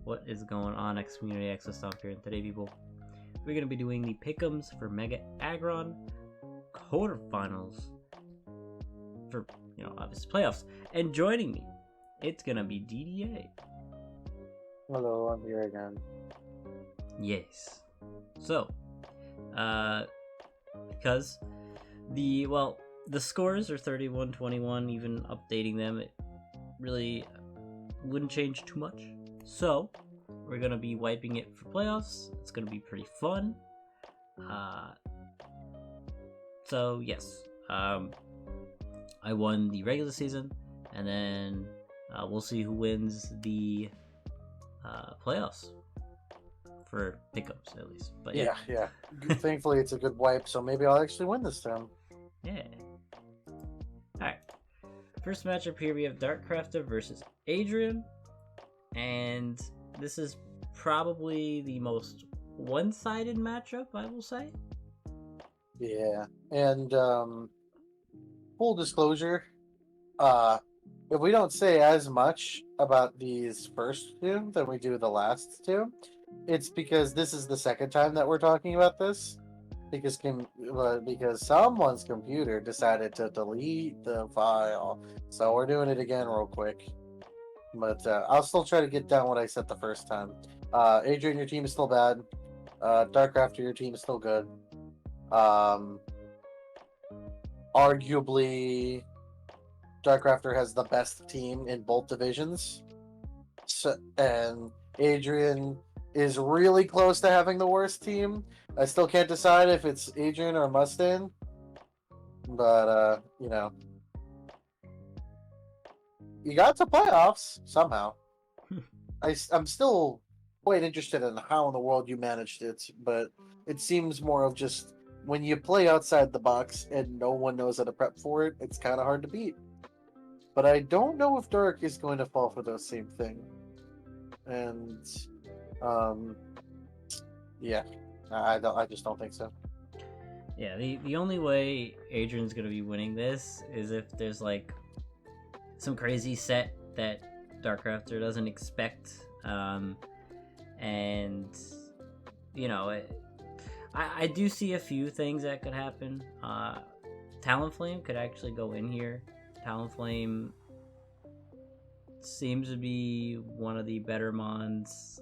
What is going on, X Community Access Stomp here, and today, people, we're going to be doing the Pickems for Mega Aggron quarterfinals for, obviously playoffs. And joining me, it's going to be DDA. Hello, I'm here again. Yes. So, because the scores are 31-21, even updating them, it really wouldn't change too much. So, we're going to be wiping it for playoffs. It's going to be pretty fun. So, yes. I won the regular season, and then we'll see who wins the playoffs for Pickems, at least. But yeah. Thankfully, it's a good wipe, so maybe I'll actually win this time. Yeah. Alright. First matchup here, we have Darkcrafter versus Aggron. And this is probably the most one-sided matchup, I will say. Yeah, and full disclosure, if we don't say as much about these first two than we do the last two, it's because this is the second time that we're talking about this. Because someone's computer decided to delete the file, so we're doing it again real quick. But I'll still try to get down what I said the first time. Aggron, your team is still bad. Darkcrafter, your team is still good. Arguably, Darkcrafter has the best team in both divisions. And Aggron is really close to having the worst team. I still can't decide if it's Aggron or Mustang. But, you got to playoffs somehow. I'm still quite interested in how in the world you managed it, but it seems more of just when you play outside the box and no one knows how to prep for it, it's kind of hard to beat. But I don't know if Dark is going to fall for the same thing. And I just don't think so. Yeah, the only way Aggron's gonna be winning this is if there's like some crazy set that Darkcrafter doesn't expect, and I do see a few things that could happen. Talonflame could actually go in here. Talonflame seems to be one of the better mons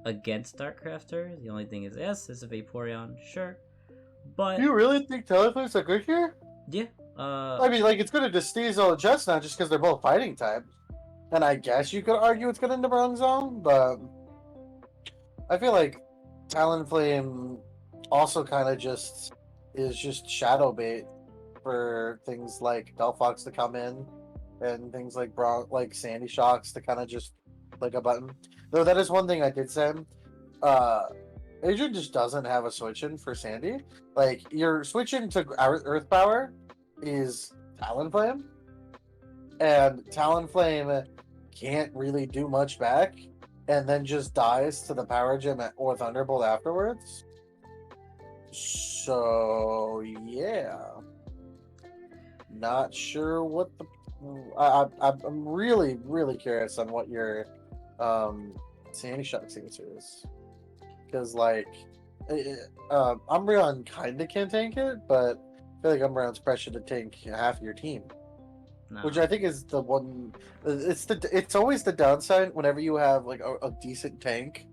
against Darkcrafter. The only thing is, yes, it's a Vaporeon, sure, but You really think Talonflame's a good here? Yeah. I mean, like, it's good to Steezel and Chestnut just because they're both fighting type. And I guess you could argue it's good in the Bronze Zone, but I feel like Talonflame also kind of is just shadow bait for things like Delphox to come in and things like Sandy Shocks to kind of just like a button. Though that is one thing I did say. Aggron just doesn't have a switch in for Sandy. Like, your switch in to Earth Power is Talonflame, and Talonflame can't really do much back, and then just dies to the Power Gem or Thunderbolt afterwards. So yeah, not sure what the. I'm really curious on what your Sandy Shock's answer is, because like Umbreon kind of can tank it, but I feel like Umbreon's pressure to tank half of your team. No. Which I think is the one. It's always the downside whenever you have like a decent tank,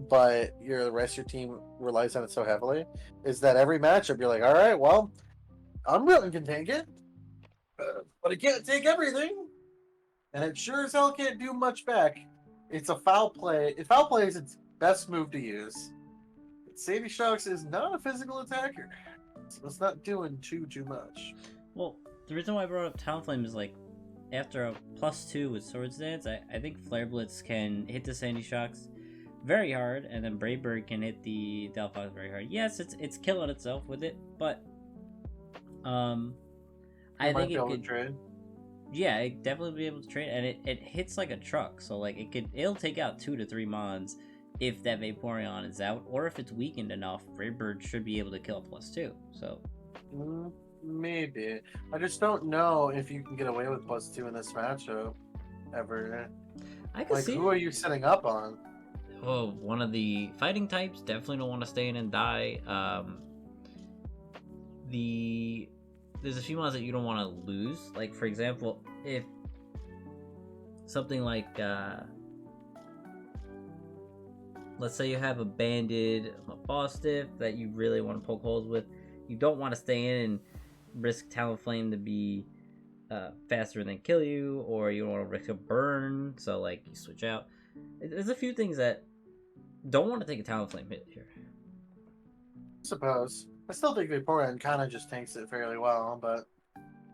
but the rest of your team relies on it so heavily. Is that every matchup you're like, all right, well, Umbreon can tank it, but it can't take everything, and it sure as hell can't do much back. It's a foul play. If foul play is its best move to use, Sandy Shocks is not a physical attacker, so it's not doing too much. Well, the reason why I brought up Talonflame is like after a +2 with Swords Dance, I think Flare Blitz can hit the Sandy Shocks very hard, and then Brave Bird can hit the Delphox very hard. Yes, it's killing itself with it, but I think it could trade. Yeah, it definitely be able to trade, and it hits like a truck, so like it'll take out 2 to 3 mons if that Vaporeon is out, or if it's weakened enough. Brave Bird should be able to kill a +2. So maybe. I just don't know if you can get away with +2 in this matchup ever. I can Like, see who it. are you setting up on? Oh, one of the fighting types definitely don't want to stay in and die. There's a few mods that you don't want to lose. Like for example, if something like let's say you have a banded boss diff that you really want to poke holes with, you don't want to stay in and risk Talonflame to be faster than kill you, or you don't want to risk a burn, so like you switch out. There's a few things that don't want to take a Talonflame hit here. I suppose. I still think Vaporeon kind of just tanks it fairly well, but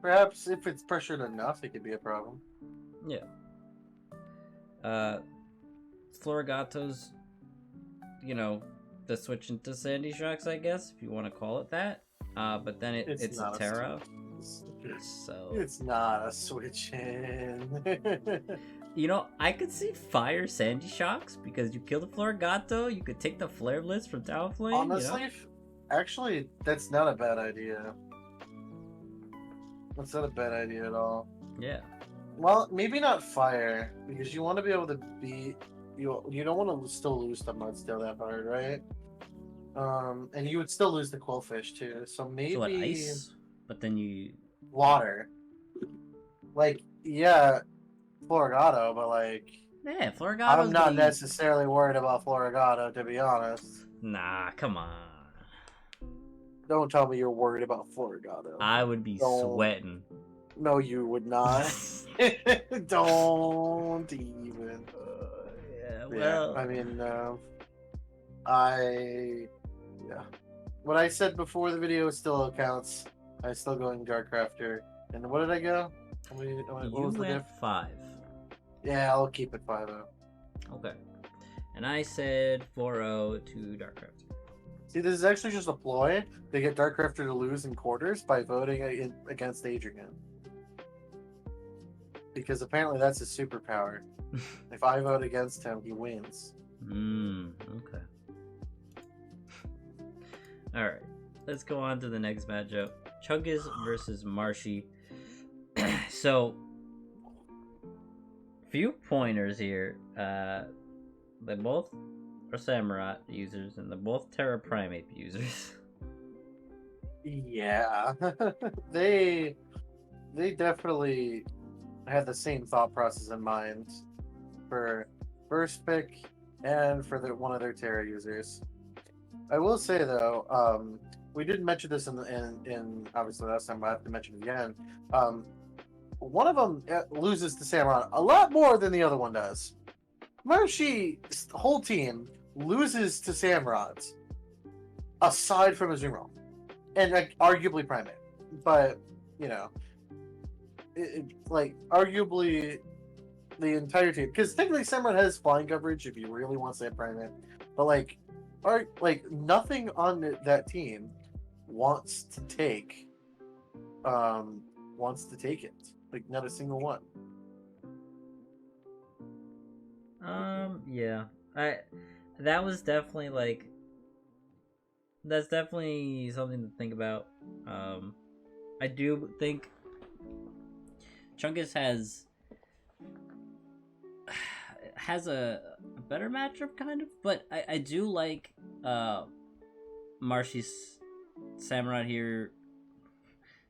perhaps if it's pressured enough, it could be a problem. Yeah. Florigato's, the switch into Sandy Shocks, I guess, if you want to call it that. But then it's a Terra. So it's not a switch in. I could see Fire Sandy Shocks because you kill the Florigato, you could take the Flare Blitz from Talonflame. Honestly, actually, that's not a bad idea. That's not a bad idea at all. Yeah. Well, maybe not Fire, because you want to be able to beat... You don't want to still lose the Mudsteel that hard, right? And you would still lose the Quillfish, too. So maybe... So what, Ice? But then you... Water. Like, yeah, Florigato, but like... Yeah, Florigato. I'm not necessarily worried about Florigato, to be honest. Nah, come on. Don't tell me you're worried about Florigato. I would be sweating. No, you would not. Don't even. Yeah, well... I mean, yeah. What I said before the video still counts. I'm still going Darkrafter. And what did I go? What was the diff? 5. Yeah, I'll keep it 5-0. Okay. And I said 4-0 to Darkrafter. See, this is actually just a ploy to get Darkrafter to lose in quarters by voting against Adrian. Because apparently that's his superpower. If I vote against him, he wins. Okay. Alright. Let's go on to the next matchup. Chungus versus Marshy. So, few pointers here. They both are Samurott users, and they're both Terra Primate users. Yeah. They definitely had the same thought process in mind for first pick and for one of their Terra users. I will say though, we didn't mention this in obviously last time, but I have to mention it again. One of them loses to Samurott a lot more than the other one does. Marshy's whole team loses to Samurott, aside from Azumarill, and arguably Primate. But like arguably the entire team, because technically Samurott has flying coverage if you really want to say Primate, but like nothing on that team wants to take it. Like not a single one. Yeah. That's definitely something to think about. I do think Chungus has a better matchup, kind of, but I do like Marshy's Samurott here.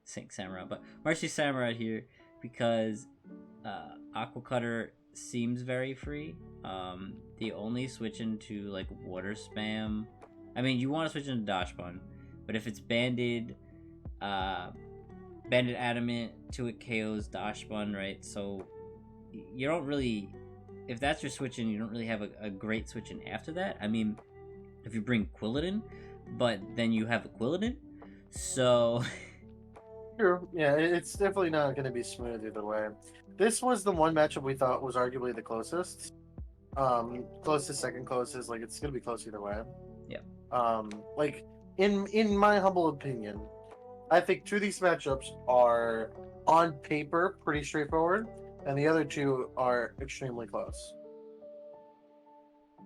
Saying Samurott, but Marshy's Samurott here because Aqua Cutter seems very free. The only switch into like water spam. I mean, you want to switch into Dash Bun, but if it's banded adamant to it KOs Dash Bun, right? So you don't really, if that's your switch in, you don't really have a great switch in after that. I mean, if you bring Quilladin, but then you have a Quilladin, so. True. Yeah, it's definitely not going to be smooth either way. This was the one matchup we thought was arguably the closest. Closest, second closest. Like, it's going to be close either way. Yeah. Like, in my humble opinion, I think two of these matchups are, on paper, pretty straightforward, and the other two are extremely close.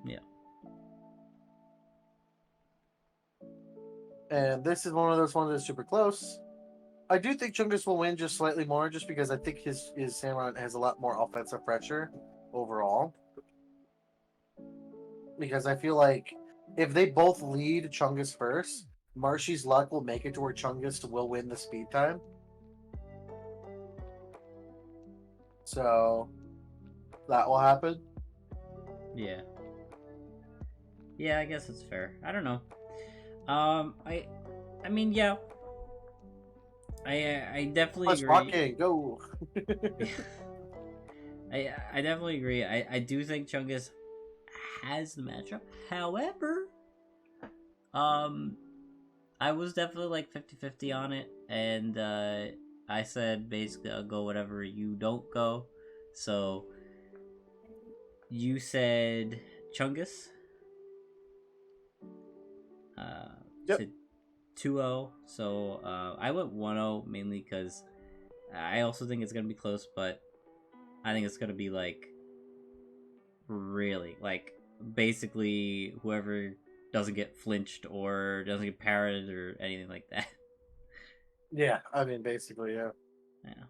Yeah. And this is one of those ones that's super close. I do think Chungus will win just slightly more, just because I think his Samurott has a lot more offensive pressure overall. Because I feel like if they both lead Chungus first, Marshy's luck will make it to where Chungus will win the speed time. So that will happen. Yeah. Yeah, I guess it's fair. I don't know. I mean, yeah. I definitely Let's agree. rock it, go. I definitely agree. I do think Chungus has the matchup. However, I was definitely like 50-50 on it, and I said basically I'll go whatever you don't go. So you said Chungus. Yep. To 2-0. So I went 1-0 mainly because I also think it's gonna be close, but I think it's gonna be like really like basically whoever doesn't get flinched or doesn't get parried or anything like that. Yeah, I mean, basically, yeah. Yeah.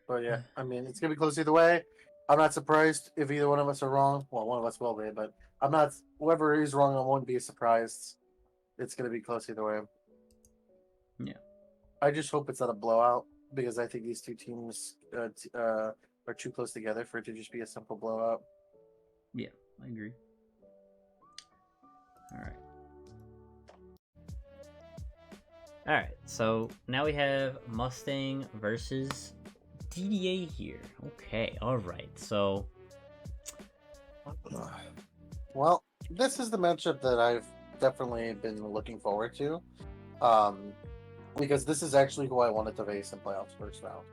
But yeah, I mean, it's gonna be close either way. I'm not surprised if either one of us are wrong. Well, one of us will be, but I'm not. Whoever is wrong, I won't be surprised. It's gonna be close either way. Yeah. I just hope it's not a blowout because I think these two teams are too close together for it to just be a simple blowout. Yeah, I agree. All right, so now we have Mustang versus DDA here. Okay, all right. So, well, this is the matchup that I've definitely been looking forward to, because this is actually who I wanted to face in playoffs first round.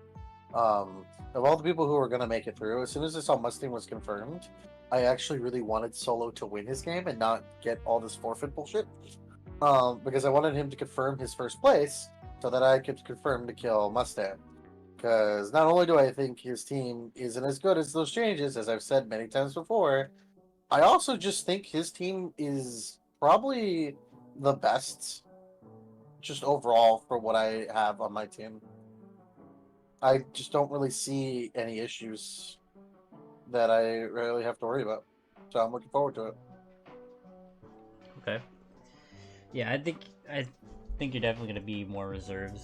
Of all the people who were going to make it through, as soon as I saw Mustang was confirmed, I actually really wanted Solo to win his game and not get all this forfeit bullshit. Because I wanted him to confirm his first place so that I could confirm to kill Mustang. Because not only do I think his team isn't as good as those changes, as I've said many times before, I also just think his team is probably the best, just overall, for what I have on my team. I just don't really see any issues that I really have to worry about. So I'm looking forward to it. okay. Yeah, I think you're definitely gonna be more reserved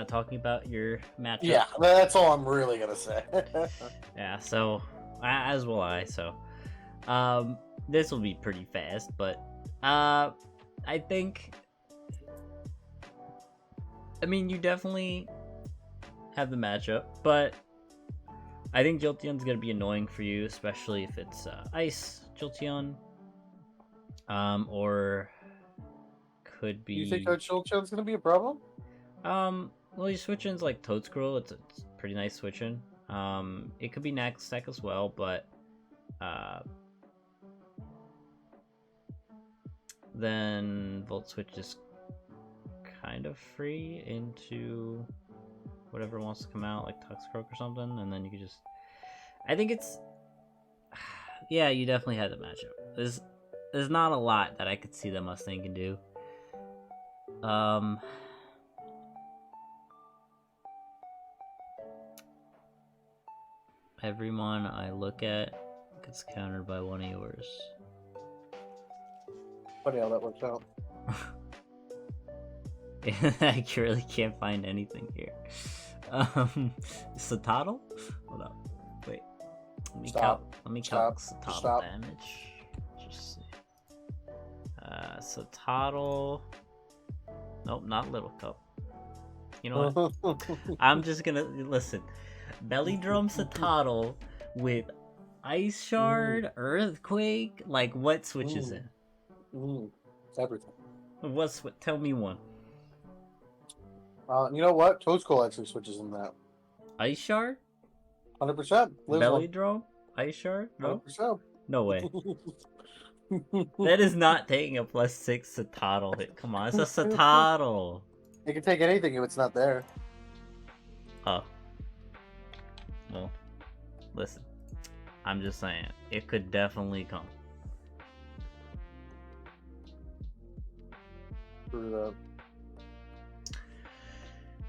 talking about your matchup. Yeah, that's all I'm really gonna say. Yeah, so as will I. So this will be pretty fast, but I think, I mean, you definitely have the matchup, but I think Jolteon's gonna be annoying for you, especially if it's Ice Jolteon, or could be. You think that Jolteon's gonna be a problem? Well, your switch-in's like Toadscroll. It's pretty nice switch-in. It could be next tech as well, but then Volt Switch is kind of free into whatever wants to come out, like Toxicroak or something, and then you could just. I think it's. Yeah, you definitely had the matchup. There's not a lot that I could see that Mustang can do. Everyone I look at gets countered by one of yours. Funny how that works out. I really can't find anything here. Satotl? Hold up. Wait. Let me calc Satotl damage. Just see. Satotl. Nope, not Little Cup. You know what? I'm just gonna listen. Belly Drum Satotl with Ice Shard, Earthquake. Like, what switches in? Everything. Tell me one. You know what? Toadscroll actually switches in that. Ice Shard? 100%. Belly Drum? Ice Shard? No? 100%. No way. That is not taking a +6 Satotl hit. Come on, it's a Satotl. You can take anything if it's not there. Oh. Well, listen. I'm just saying. It could definitely come.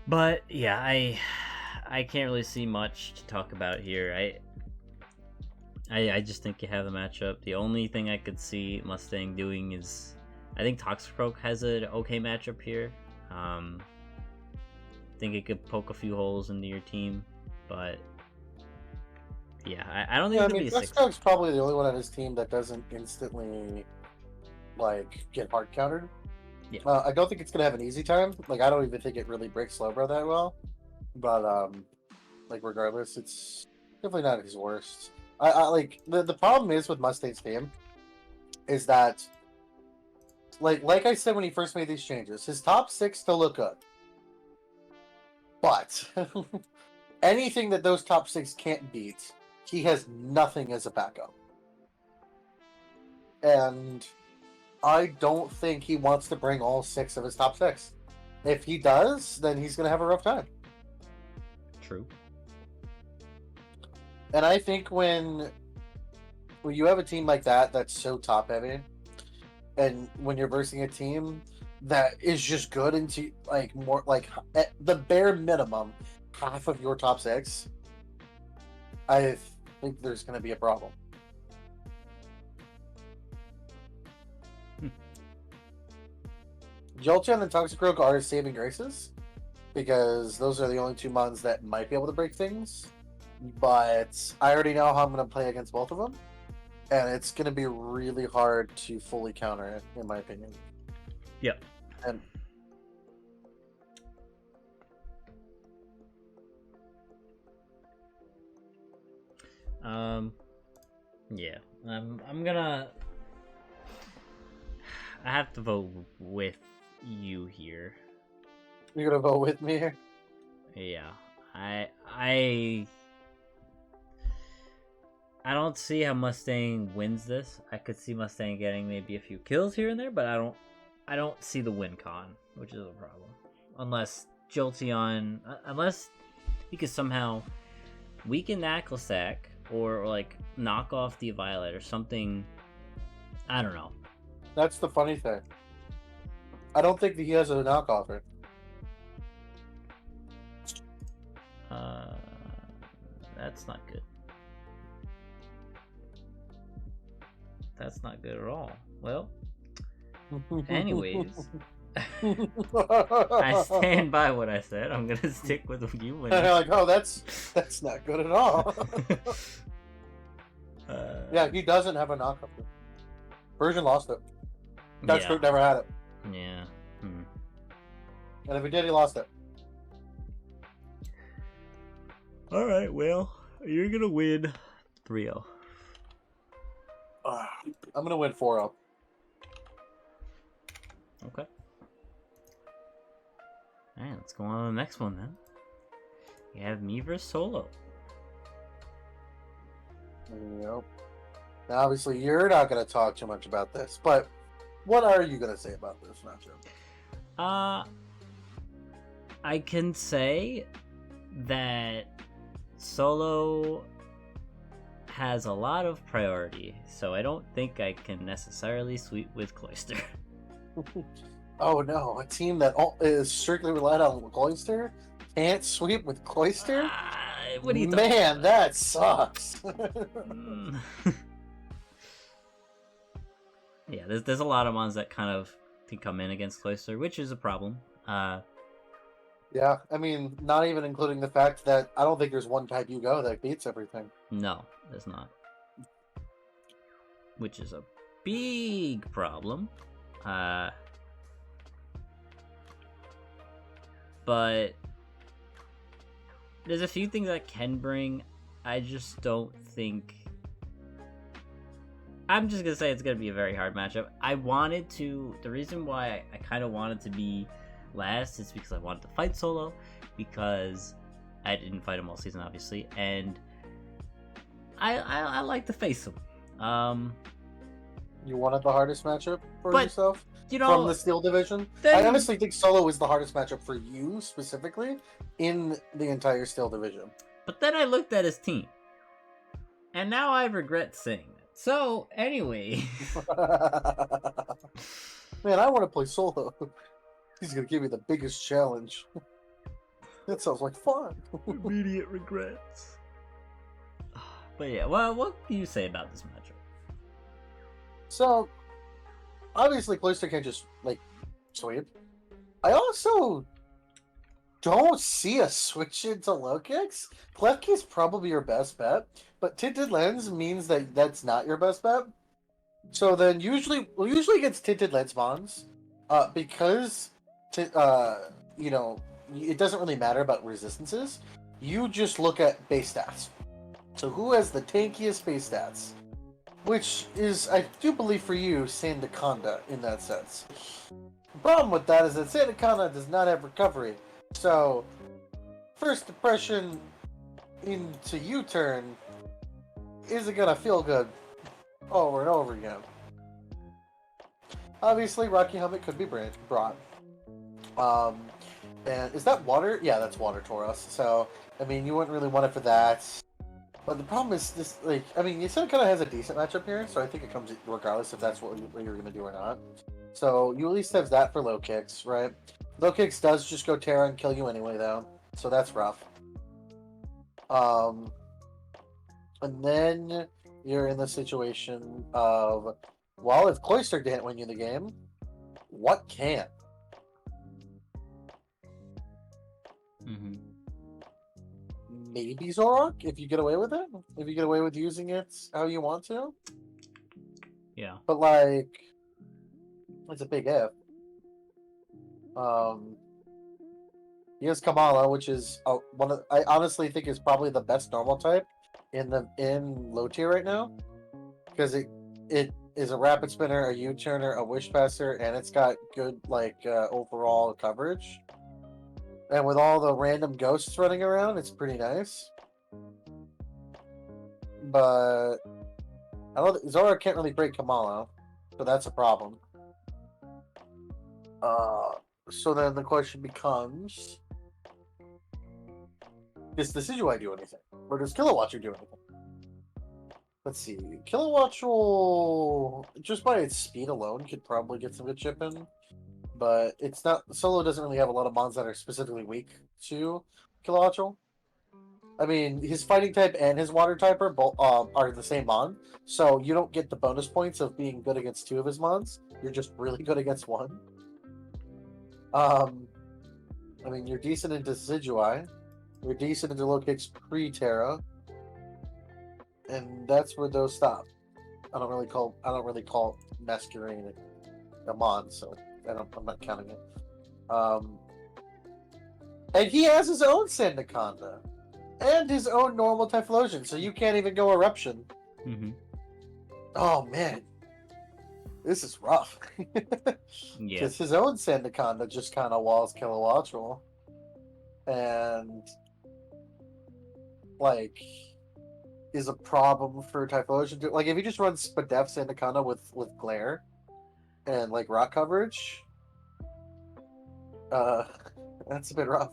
But yeah, I can't really see much to talk about here. I just think you have the matchup. The only thing I could see Mustang doing is, I think Toxicroak has an okay matchup here. I think it could poke a few holes into your team, but yeah, I don't think Yeah, I it's gonna mean, be a 6. Duskdog's probably the only one on his team that doesn't instantly like get hard countered. Yeah. I don't think it's gonna have an easy time. Like, I don't even think it really breaks Slowbro that well. But like regardless, it's definitely not his worst. I like the problem is with Mustang's team is that like I said when he first made these changes, his top 6 still look good. But anything that those top 6 can't beat, he has nothing as a backup. And I don't think he wants to bring all 6 of his top 6. If he does, then he's going to have a rough time. True. And I think when you have a team like that that's so top heavy, and when you're versing a team that is just good into like more like at the bare minimum half of your top 6, I think there's going to be a problem. Jolteon and Toxicroak are saving graces because those are the only 2 mons that might be able to break things. But I already know how I'm going to play against both of them, and it's going to be really hard to fully counter it, in my opinion. Yep. And yeah, I'm gonna. I have to vote with you here. you're going to vote with me here? Yeah, I don't see how Mustang wins this. I could see Mustang getting maybe a few kills here and there, but I don't see the win con, which is a problem. Unless Jolteon, unless he could somehow weaken Knucklesack or like knock off the Violet or something. I don't know. That's the funny thing. I don't think that he has a knockoff. That's not good. That's not good at all. Well, anyways, I stand by what I said. I'm gonna stick with you. And they're like, oh, that's not good at all. Yeah, he doesn't have a knockoff. Version lost it. Duskdog never had it. Yeah. And if he did, he lost it. Alright, well, you're gonna win 3-0. I'm gonna win 4-0. Okay. Alright, let's go on to the next one then. We have me versus Solo. Yep. Now, obviously, you're not gonna talk too much about this, but what are you gonna say about this matchup? I can say that Solo has a lot of priority, so I don't think I can necessarily sweep with Cloyster. Oh no, a team that is strictly relied on Cloyster can't sweep with Cloyster? What do you think? Man, that sucks. Yeah, there's a lot of ones that kind of can come in against Cloyster, which is a problem. Yeah, I mean, not even including the fact that I don't think there's one type you go that beats everything. No, there's not. Which is a big problem. But there's a few things I can bring. I just don't think... I'm just gonna say it's gonna be a very hard matchup. The reason why I kind of wanted to be last is because I wanted to fight Solo, because I didn't fight him all season, obviously, and I like to face him. You wanted the hardest matchup for But, yourself you know, from the Steel division? then- I honestly think Solo is the hardest matchup for you specifically in the entire Steel division. But then I looked at his team, and now I regret saying that. So, anyway. Man, I want to play Solo. He's going to give me the biggest challenge. That sounds like fun. Immediate regrets. But yeah, well, what do you say about this matchup? So obviously, Cloister can't just like sweep. I also don't see a switch into low kicks. Clef key is probably your best bet, but Tinted Lens means that that's not your best bet. So then usually against Tinted Lens mons, because you know, it doesn't really matter about resistances. You just look at base stats. So who has the tankiest base stats? Which is, I do believe for you, Sandaconda in that sense. The problem with that is that Sandaconda does not have recovery. So, first impression into U-turn isn't gonna feel good over and over again. Obviously, Rocky Helmet could be brought. And is that water? Yeah, that's water Tauros. So, I mean, you wouldn't really want it for that. But the problem is this, like, I mean, Sandaconda kind of has a decent matchup here, so I think it comes regardless if that's what you're going to do or not. So, you at least have that for low kicks, right? Low kicks does just go Terra and kill you anyway, though. So that's rough. And then you're in the situation of, well, if Cloister didn't win you the game, what can? Mm-hmm. Maybe Zorok, if you get away with it. If you get away with using it how you want to. Yeah. But, like, it's a big if. He has Kamala, which is one of, I honestly think is probably the best normal type in low tier right now, because it is a rapid spinner, a U-turner, a wish passer, and it's got good overall coverage. And with all the random ghosts running around, it's pretty nice. But I don't. Zora can't really break Kamala, so that's a problem. So then the question becomes: does Decidueye do anything, or does Kilowatcher do anything? Let's see. Kilowatcher, just by its speed alone, could probably get some good chip in. But it's not. Solo doesn't really have a lot of mons that are specifically weak to Kilowatcher. I mean, his fighting type and his water type are the same mon, so you don't get the bonus points of being good against two of his mons. You're just really good against one. I mean, you're decent into Decidueye. You're decent into low kicks pre-Terra. And that's where those stop. I don't really call Masquerade a mon, so I'm not counting it. And he has his own Sandaconda and his own normal Typhlosion, so you can't even go Eruption. Mm-hmm. Oh man, this is rough. Yeah. Because his own Sandaconda just kind of walls Kilowattrel, and like is a problem for Typhlosion too. Like if he just runs Spadef Sandaconda with Glare and like rock coverage, that's a bit rough.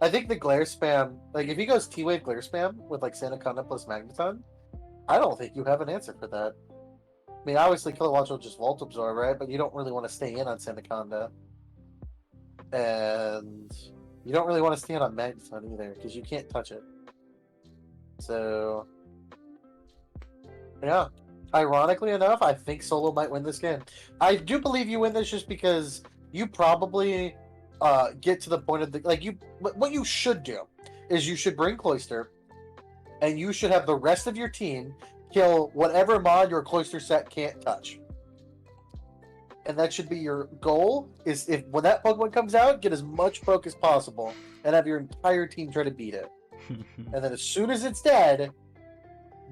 I think the Glare spam, like if he goes T-Wave Glare spam with like Sandaconda plus Magneton, I don't think you have an answer for that. I mean, obviously Kilowattrel will just Volt Absorb, right? But you don't really want to stay in on Sandaconda. And you don't really want to stay in on Magneton either, because you can't touch it. So, yeah. Ironically enough, I think Solo might win this game. I do believe you win this just because you probably get to the point of what you should do is you should bring Cloister, and you should have the rest of your team kill whatever mod your Cloister set can't touch. And that should be your goal, is if when that Pokemon comes out, get as much poke as possible and have your entire team try to beat it. And then as soon as it's dead,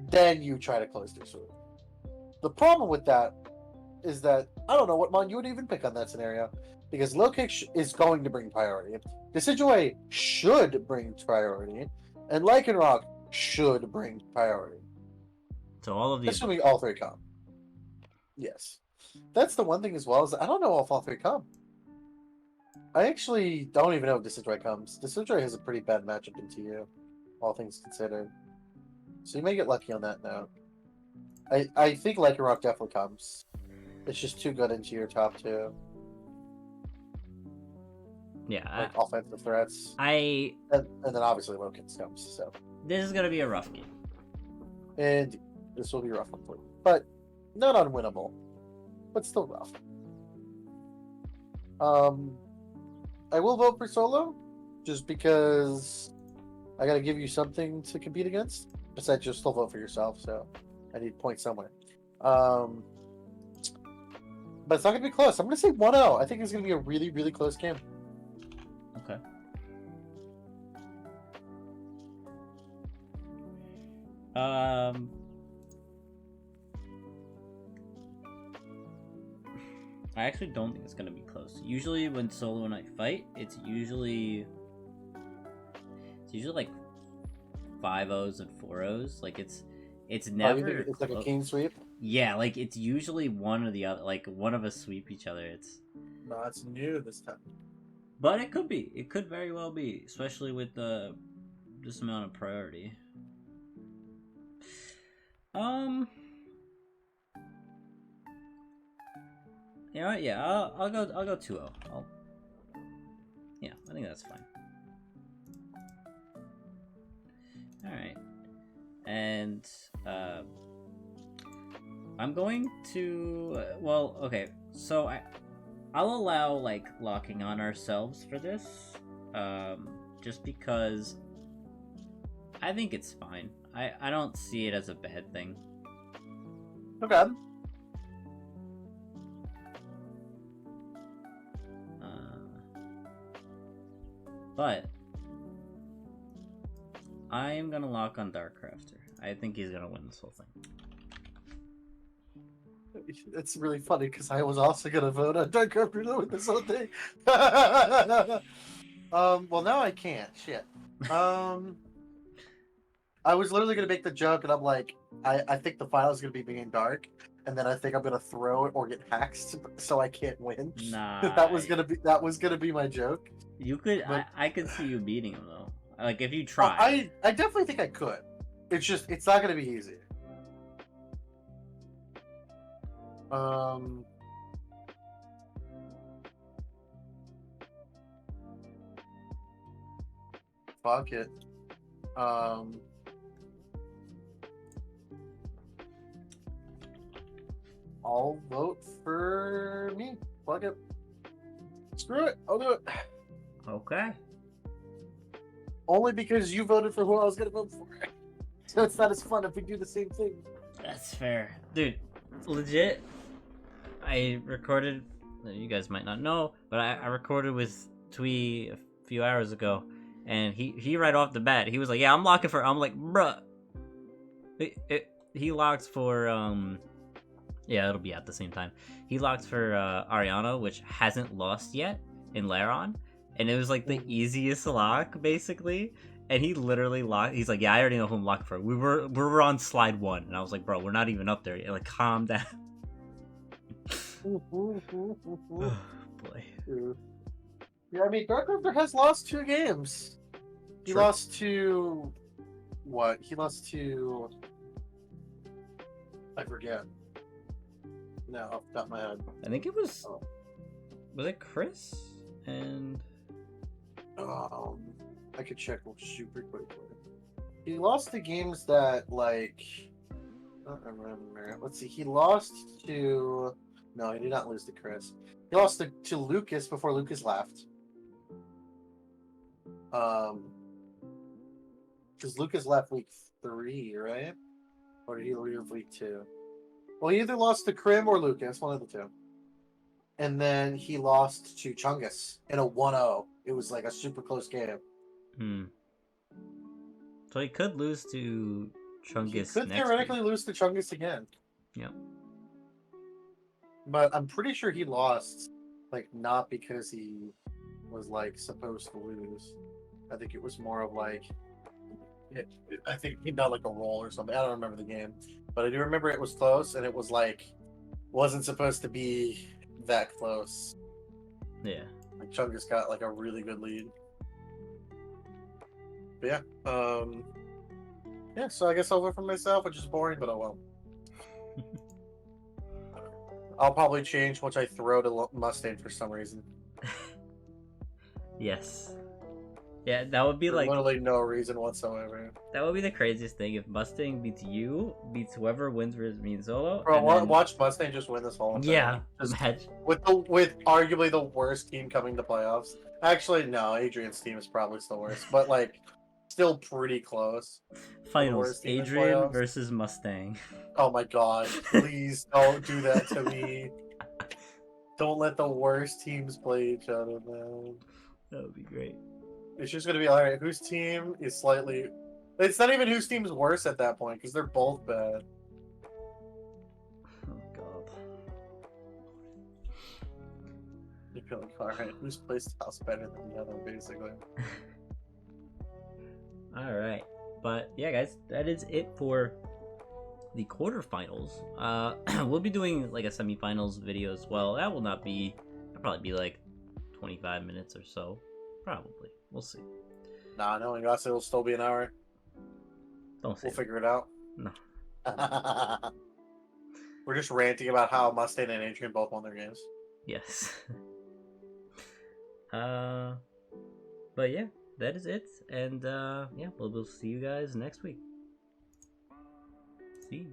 then you try to Cloister Swoop. The problem with that is that I don't know what mon you would even pick on that scenario, because low kick is going to bring priority. Decidueye should bring priority, and Lycanroc should bring priority. So all of these. Assuming all three come. Yes. That's the one thing as well, is I don't know if all three come. I actually don't even know if Decidueye comes. Decidueye has a pretty bad matchup in TU, all things considered. So you may get lucky on that note. I think Lycanroc definitely comes. It's just too good into your top two. Yeah. Like offensive threats. And then obviously Lokins comes, so. This is gonna be a rough game. And this will be a rough one for you. But not unwinnable. But still rough. I will vote for solo, just because I gotta give you something to compete against. Besides, you'll still vote for yourself, so I need points somewhere. But it's not gonna be close. I'm gonna say 1-0. I think it's gonna be a really, really close game. Okay. I actually don't think it's gonna be close. Usually, when Solo and I fight, it's usually like 5-0s and 4-0s. Like it's never. It's like a king sweep. Yeah, like it's usually one or the other. Like one of us sweep each other. No, it's new this time. But it could be. It could very well be, especially with this amount of priority. You know what? Yeah, I'll go 2-0. Yeah, I think that's fine. All right, and I'm going to well, okay. So I'll allow like locking on ourselves for this, just because I think it's fine. I don't see it as a bad thing. Okay. But I am gonna lock on Darkcrafter. I think he's gonna win this whole thing. It's really funny because I was also gonna vote on Darkcrafter to win this whole thing. Well now I can't. Shit. I was literally gonna make the joke, and I'm like, I think the file is gonna be being dark, and then I think I'm gonna throw it or get hacked, so I can't win. Nah, that was gonna be my joke. You could, but... I could see you beating him though. Like if you try. I definitely think I could. It's just it's not gonna be easy. Fuck it. I'll vote for me. Fuck it. Screw it. I'll do it. Okay. Only because you voted for who I was gonna vote for. So it's not as fun if we do the same thing. That's fair. Dude, legit, I recorded, you guys might not know, but I recorded with Twee a few hours ago, and he right off the bat, he was like, yeah, I'm locking for, I'm like, bruh. He locked for, yeah, it'll be at the same time. He locked for Ariana, which hasn't lost yet in Laron, and it was like the easiest lock, basically. And he literally locked. He's like, "Yeah, I already know who I'm locking for." We were on slide 1, and I was like, "Bro, we're not even up there yet. Like, calm down." Oh, boy. Yeah, I mean, Darkrifter has lost 2 games. He lost to what? He lost to I forget. No, off the top of my head. I think it was. Oh. Was it Chris and? I could check super quickly. He lost the games that, like, I don't remember. Let's see. He lost to. No, he did not lose to Chris. He lost to Lucas before Lucas left. Because Lucas left week 3, right? Or did he leave week 2? Well, he either lost to Krim or Lucas, one of the two. And then he lost to Chungus in a 1-0. It was like a super close game. So he could lose to Chungus. He could theoretically lose to Chungus again. Yep. But I'm pretty sure he lost, like, not because he was, like, supposed to lose. I think it was more of, like, I think he got, like, a roll or something. I don't remember the game. But I do remember it was close, and it was, like, wasn't supposed to be that close. Yeah. Like, Chungus got, like, a really good lead. But yeah. Yeah, so I guess I'll vote for myself, which is boring, but oh well. I'll probably change once I throw to Mustang for some reason. Yes. Yeah, that would be For like literally no reason whatsoever. that would be the craziest thing if Mustang beats you, beats whoever wins versus me and Solo, Bro, and then watch Mustang just win this whole thing. yeah, Just match. with arguably the worst team coming to playoffs. Actually, no, Adrian's team is probably still worse, but like still pretty close. For the Finals: worst team in Adrian playoffs. versus Mustang. Oh my god, please don't do that to me. Don't let the worst teams play each other, man. That would be great. It's just gonna be alright. Whose team is slightly? It's not even whose team's worse at that point because they're both bad. Oh god. You feel like, alright, whose playstyle's better than the other, basically. All right, but yeah, guys, that is it for the quarterfinals. We'll be doing like a semifinals video as well. That will not be. It'll probably be like 25 minutes or so. Probably. We'll see. Nah, knowing us, it'll still be an hour. Don't say We'll that. figure it out. No. We're just ranting about how Mustang and Adrian both won their games. Yes. But yeah, that is it. And yeah, we'll see you guys next week. See you.